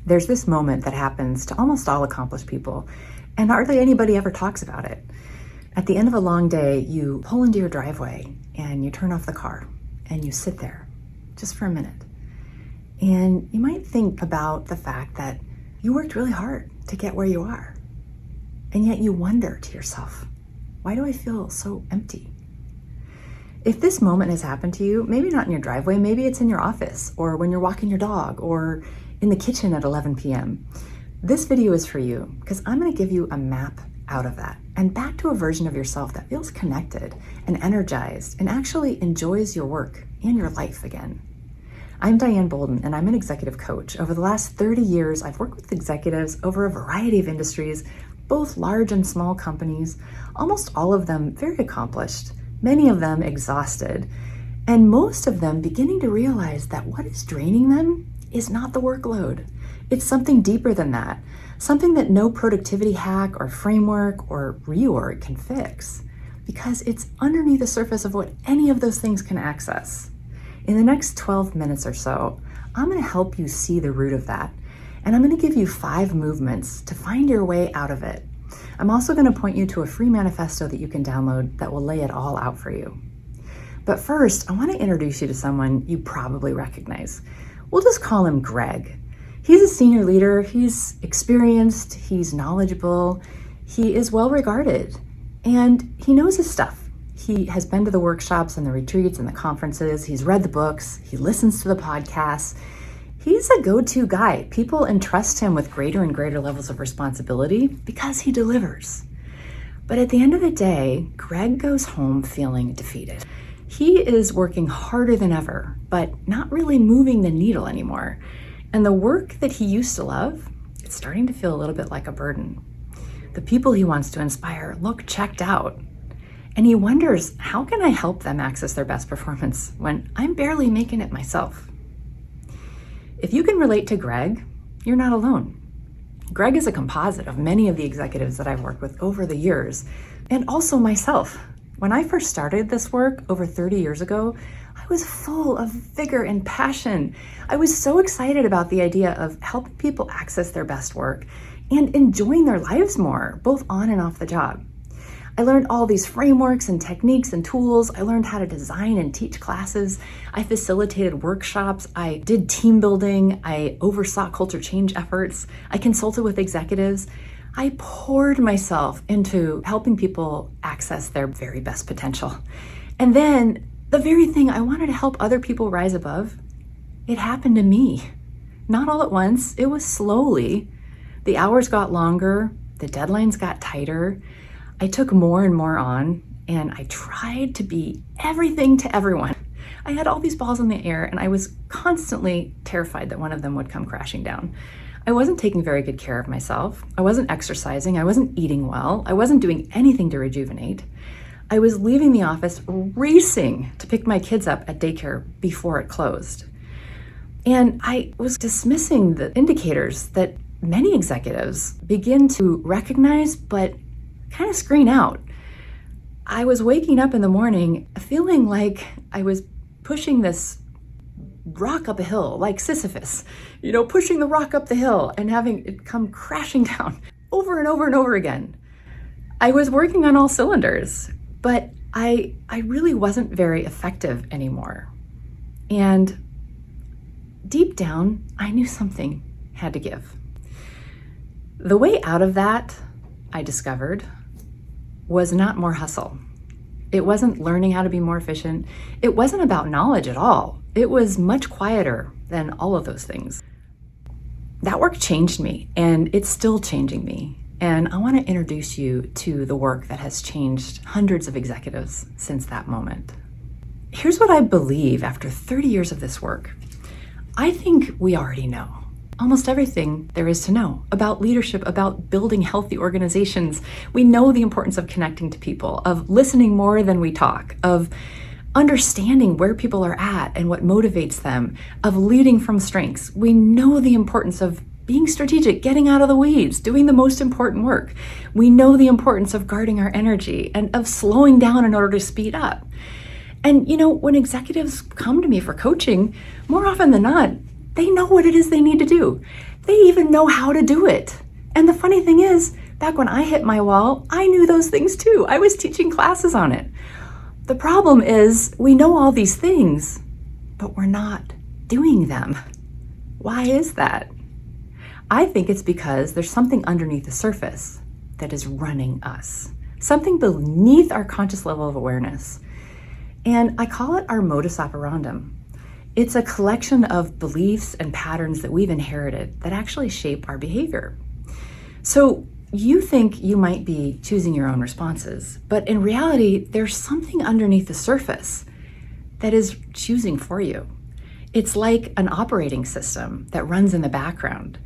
There's this moment that happens to almost all accomplished people, and hardly anybody ever talks about it. At the end of a long day, you pull into your driveway and you turn off the car and you sit there just for a minute. And you might think about the fact that you worked really hard to get where you are. And yet you wonder to yourself, why do I feel so empty? If this moment has happened to you, maybe not in your driveway, maybe it's in your office or when you're walking your dog or in the kitchen at 11 p.m. This video is for you because I'm going to give you a map out of that and back to a version of yourself that feels connected and energized and actually enjoys your work and your life again. I'm Diane Bolden, and I'm an executive coach. Over the last 30 years, I've worked with executives over a variety of industries, both large and small companies, almost all of them very accomplished, many of them exhausted, and most of them beginning to realize that what is draining them is not the workload. It's something deeper than that, something that no productivity hack or framework or reorg can fix, because it's underneath the surface of what any of those things can access. In the next 12 minutes or so, I'm going to help you see the root of that, and I'm going to give you 5 movements to find your way out of it. I'm also going to point you to a free manifesto that you can download that will lay it all out for you. But first, I want to introduce you to someone you probably recognize. We'll just call him Greg. He's a senior leader, he's experienced, he's knowledgeable, he is well regarded, and he knows his stuff. He has been to the workshops and the retreats and the conferences, he's read the books, he listens to the podcasts. He's a go-to guy. People entrust him with greater and greater levels of responsibility because he delivers. But at the end of the day, Greg goes home feeling defeated. He is working harder than ever, but not really moving the needle anymore. And the work that he used to love, it's starting to feel a little bit like a burden. The people he wants to inspire look checked out. And he wonders, how can I help them access their best performance when I'm barely making it myself? If you can relate to Greg, you're not alone. Greg is a composite of many of the executives that I've worked with over the years, and also myself. When I first started this work over 30 years ago, I was full of vigor and passion. I was so excited about the idea of helping people access their best work and enjoying their lives more, both on and off the job. I learned all these frameworks and techniques and tools. I learned how to design and teach classes. I facilitated workshops. I did team building. I oversaw culture change efforts. I consulted with executives. I poured myself into helping people access their very best potential. And then the very thing I wanted to help other people rise above, it happened to me. Not all at once. It was slowly. The hours got longer. The deadlines got tighter. I took more and more on, and I tried to be everything to everyone. I had all these balls in the air, and I was constantly terrified that one of them would come crashing down. I wasn't taking very good care of myself. I wasn't exercising. I wasn't eating well. I wasn't doing anything to rejuvenate. I was leaving the office racing to pick my kids up at daycare before it closed. And I was dismissing the indicators that many executives begin to recognize, but kind of screen out. I was waking up in the morning feeling like I was pushing this rock up a hill, like Sisyphus, pushing the rock up the hill and having it come crashing down over and over and over again. I was working on all cylinders, but I really wasn't very effective anymore. And deep down, I knew something had to give. The way out of that, I discovered, was not more hustle. It wasn't learning how to be more efficient. It wasn't about knowledge at all. It was much quieter than all of those things. That work changed me, and it's still changing me. And I want to introduce you to the work that has changed hundreds of executives since that moment. Here's what I believe after 30 years of this work. I think we already know almost everything there is to know about leadership, about building healthy organizations. We know the importance of connecting to people, of listening more than we talk, of understanding where people are at and what motivates them, of leading from strengths. We know the importance of being strategic, getting out of the weeds, doing the most important work. We know the importance of guarding our energy and of slowing down in order to speed up. And when executives come to me for coaching, more often than not, they know what it is they need to do. They even know how to do it. And the funny thing is, back when I hit my wall, I knew those things too. I was teaching classes on it. The problem is we know all these things, but we're not doing them. Why is that? I think it's because there's something underneath the surface that is running us, something beneath our conscious level of awareness. And I call it our modus operandum. It's a collection of beliefs and patterns that we've inherited that actually shape our behavior. So you think you might be choosing your own responses, but in reality, there's something underneath the surface that is choosing for you. It's like an operating system that runs in the background.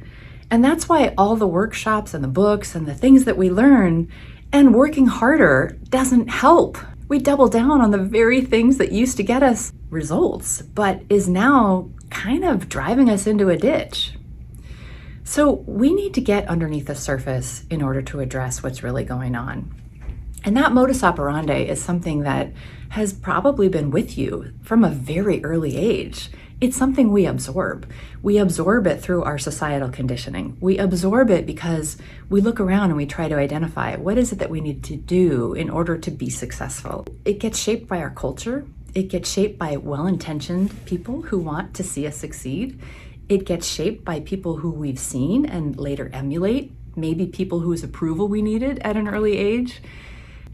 And that's why all the workshops and the books and the things that we learn and working harder doesn't help. We double down on the very things that used to get us results, but is now kind of driving us into a ditch. So we need to get underneath the surface in order to address what's really going on. And that modus operandi is something that has probably been with you from a very early age. It's something we absorb. We absorb it through our societal conditioning. We absorb it because we look around and we try to identify what is it that we need to do in order to be successful. It gets shaped by our culture. It gets shaped by well-intentioned people who want to see us succeed. It gets shaped by people who we've seen and later emulate, maybe people whose approval we needed at an early age.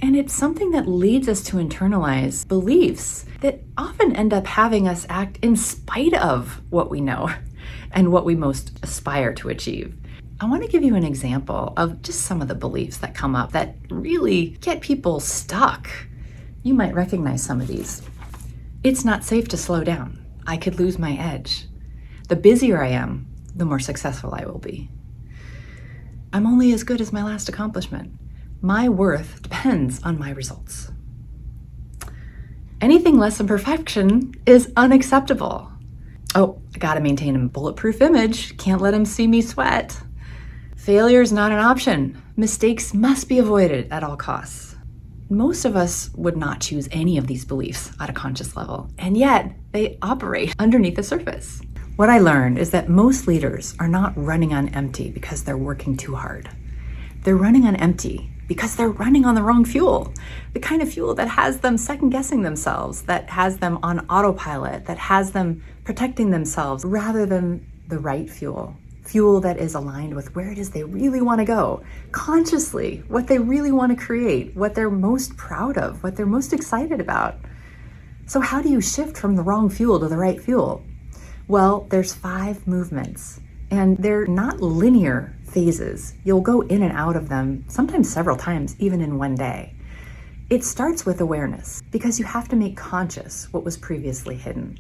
And it's something that leads us to internalize beliefs that often end up having us act in spite of what we know and what we most aspire to achieve. I want to give you an example of just some of the beliefs that come up that really get people stuck. You might recognize some of these. It's not safe to slow down. I could lose my edge. The busier I am, the more successful I will be. I'm only as good as my last accomplishment. My worth depends on my results. Anything less than perfection is unacceptable. Oh, I gotta maintain a bulletproof image. Can't let them see me sweat. Failure is not an option. Mistakes must be avoided at all costs. Most of us would not choose any of these beliefs at a conscious level, and yet they operate underneath the surface. What I learned is that most leaders are not running on empty because they're working too hard. They're running on empty because they're running on the wrong fuel, the kind of fuel that has them second-guessing themselves, that has them on autopilot, that has them protecting themselves rather than the right fuel that is aligned with where it is they really want to go, consciously, what they really want to create, what they're most proud of, what they're most excited about. So how do you shift from the wrong fuel to the right fuel? Well, there's 5 movements, and they're not linear phases. You'll go in and out of them, sometimes several times, even in one day. It starts with awareness, because you have to make conscious what was previously hidden.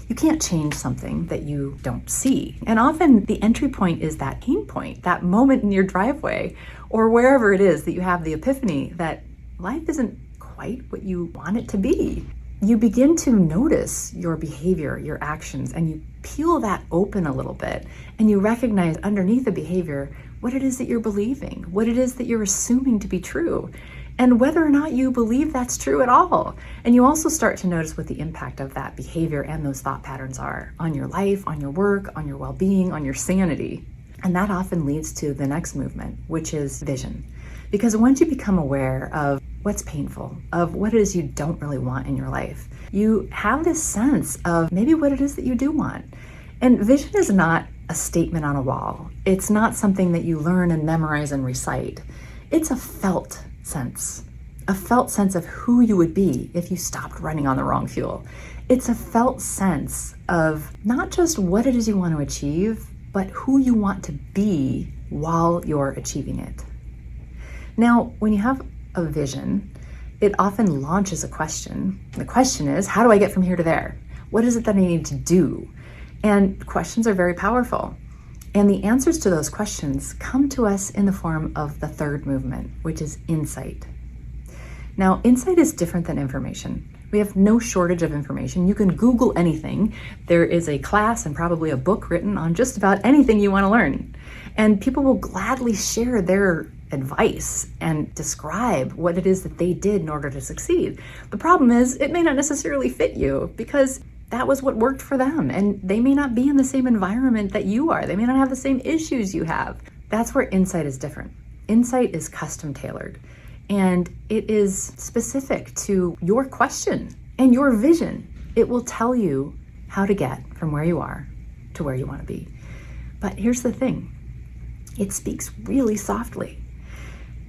You can't change something that you don't see. And often the entry point is that pain point, that moment in your driveway, or wherever it is that you have the epiphany that life isn't quite what you want it to be. You begin to notice your behavior, your actions, and you peel that open a little bit, and you recognize underneath the behavior what it is that you're believing, what it is that you're assuming to be true, and whether or not you believe that's true at all. And you also start to notice what the impact of that behavior and those thought patterns are on your life, on your work, on your well-being, on your sanity. And that often leads to the next movement, which is vision. Because once you become aware of what's painful, of what it is you don't really want in your life, you have this sense of maybe what it is that you do want. And vision is not a statement on a wall. It's not something that you learn and memorize and recite. It's a felt sense of who you would be if you stopped running on the wrong fuel. It's a felt sense of not just what it is you want to achieve, but who you want to be while you're achieving it. Now, when you have a vision, it often launches a question. The question is, how do I get from here to there? What is it that I need to do? And questions are very powerful. And the answers to those questions come to us in the form of the third movement, which is insight. Now, insight is different than information. We have no shortage of information. You can Google anything. There is a class and probably a book written on just about anything you want to learn. And people will gladly share their advice and describe what it is that they did in order to succeed. The problem is it may not necessarily fit you because that was what worked for them. And they may not be in the same environment that you are. They may not have the same issues you have. That's where insight is different. Insight is custom tailored, and it is specific to your question and your vision. It will tell you how to get from where you are to where you want to be. But here's the thing. It speaks really softly.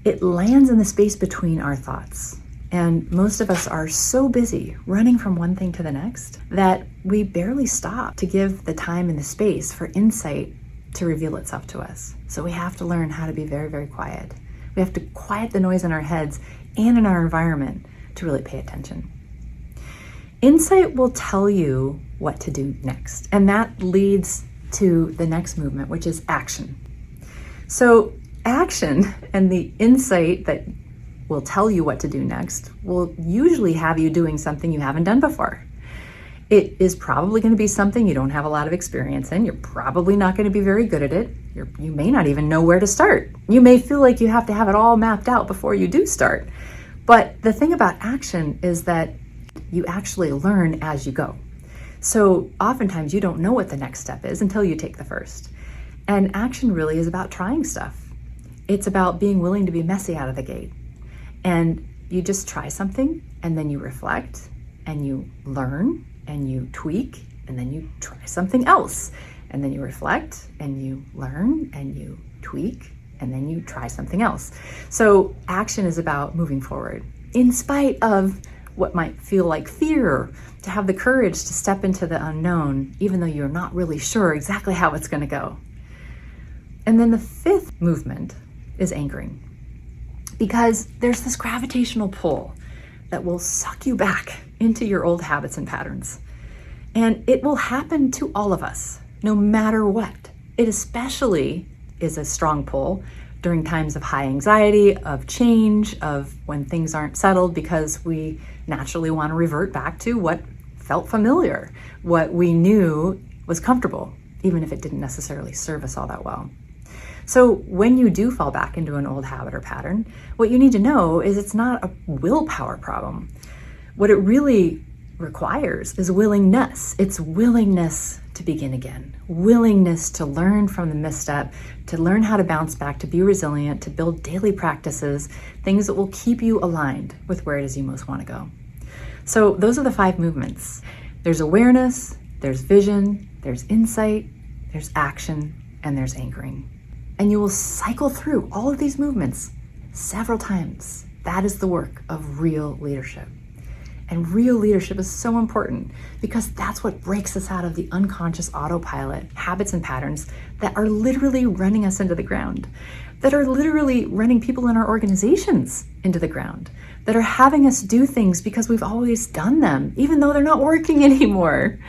It lands in the space between our thoughts. And most of us are so busy running from one thing to the next that we barely stop to give the time and the space for insight to reveal itself to us. So we have to learn how to be very, very quiet. We have to quiet the noise in our heads and in our environment to really pay attention. Insight will tell you what to do next. And that leads to the next movement, which is action. So action and the insight that will tell you what to do next will usually have you doing something you haven't done before. It is probably going to be something you don't have a lot of experience in. You're probably not going to be very good at it. You may not even know where to start. You may feel like you have to have it all mapped out before you do start. But the thing about action is that you actually learn as you go. So oftentimes you don't know what the next step is until you take the first. And action really is about trying stuff. It's about being willing to be messy out of the gate. And you just try something, and then you reflect, and you learn, and you tweak, and then you try something else. And then you reflect, and you learn, and you tweak, and then you try something else. So action is about moving forward, in spite of what might feel like fear, to have the courage to step into the unknown, even though you're not really sure exactly how it's going to go. And then the fifth movement is anchoring. Because there's this gravitational pull that will suck you back into your old habits and patterns. And it will happen to all of us, no matter what. It especially is a strong pull during times of high anxiety, of change, of when things aren't settled, because we naturally want to revert back to what felt familiar, what we knew was comfortable, even if it didn't necessarily serve us all that well. So when you do fall back into an old habit or pattern, what you need to know is it's not a willpower problem. What it really requires is willingness. It's willingness to begin again, willingness to learn from the misstep, to learn how to bounce back, to be resilient, to build daily practices, things that will keep you aligned with where it is you most want to go. So those are the 5 movements. There's awareness, there's vision, there's insight, there's action, and there's anchoring. And you will cycle through all of these movements several times. That is the work of real leadership. And real leadership is so important because that's what breaks us out of the unconscious autopilot habits and patterns that are literally running us into the ground, that are literally running people in our organizations into the ground, that are having us do things because we've always done them, even though they're not working anymore.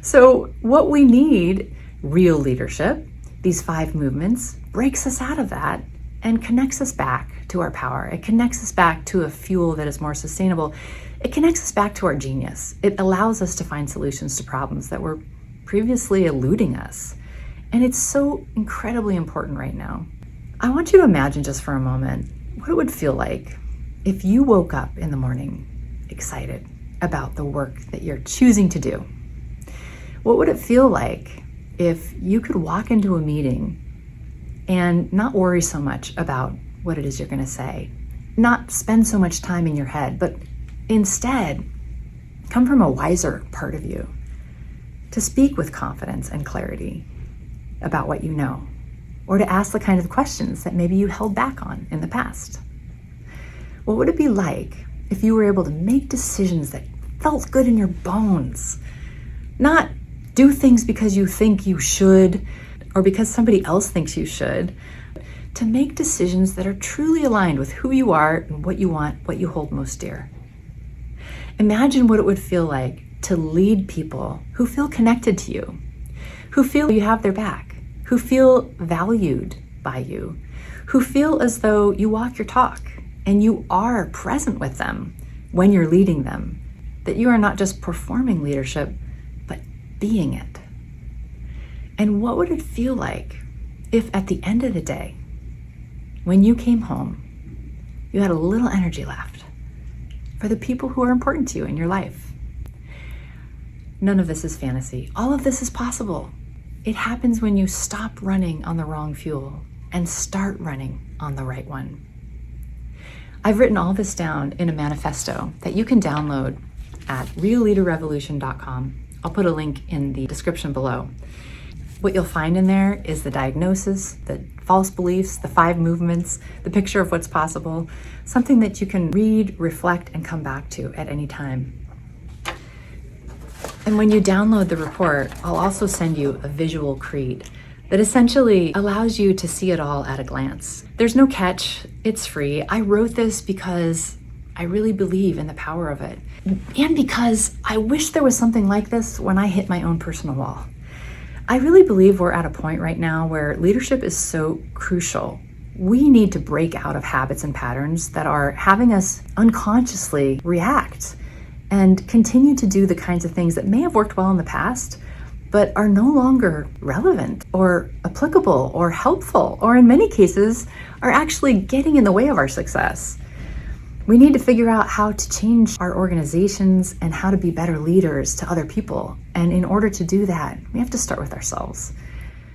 So what we need, real leadership, these 5 movements, breaks us out of that and connects us back to our power. It connects us back to a fuel that is more sustainable. It connects us back to our genius. It allows us to find solutions to problems that were previously eluding us. And it's so incredibly important right now. I want you to imagine just for a moment what it would feel like if you woke up in the morning excited about the work that you're choosing to do. What would it feel like if you could walk into a meeting and not worry so much about what it is you're going to say, not spend so much time in your head, but instead come from a wiser part of you to speak with confidence and clarity about what you know, or to ask the kind of questions that maybe you held back on in the past? What would it be like if you were able to make decisions that felt good in your bones, not do things because you think you should or because somebody else thinks you should, to make decisions that are truly aligned with who you are and what you want, what you hold most dear? Imagine what it would feel like to lead people who feel connected to you, who feel you have their back, who feel valued by you, who feel as though you walk your talk and you are present with them when you're leading them, that you are not just performing leadership, but being it. And what would it feel like if at the end of the day, when you came home, you had a little energy left for the people who are important to you in your life? None of this is fantasy. All of this is possible. It happens when you stop running on the wrong fuel and start running on the right one. I've written all this down in a manifesto that you can download at realleaderrevolution.com. I'll put a link in the description below. What you'll find in there is the diagnosis, the false beliefs, the 5 movements, the picture of what's possible, something that you can read, reflect, and come back to at any time. And when you download the report, I'll also send you a visual creed that essentially allows you to see it all at a glance. There's no catch, it's free. I wrote this because I really believe in the power of it, and because I wish there was something like this when I hit my own personal wall. I really believe we're at a point right now where leadership is so crucial. We need to break out of habits and patterns that are having us unconsciously react and continue to do the kinds of things that may have worked well in the past, but are no longer relevant or applicable or helpful, or in many cases are actually getting in the way of our success. We need to figure out how to change our organizations and how to be better leaders to other people. And in order to do that, we have to start with ourselves.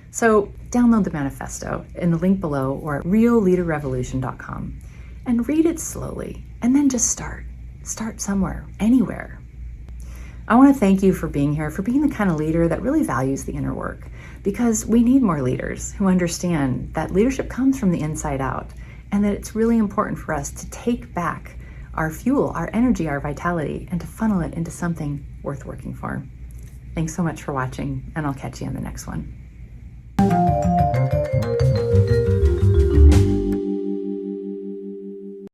So download the manifesto in the link below or at realleaderrevolution.com and read it slowly, and then just start. Start somewhere, anywhere. I want to thank you for being here, for being the kind of leader that really values the inner work, because we need more leaders who understand that leadership comes from the inside out, and that it's really important for us to take back our fuel, our energy, our vitality, and to funnel it into something worth working for. Thanks so much for watching, and I'll catch you in the next one.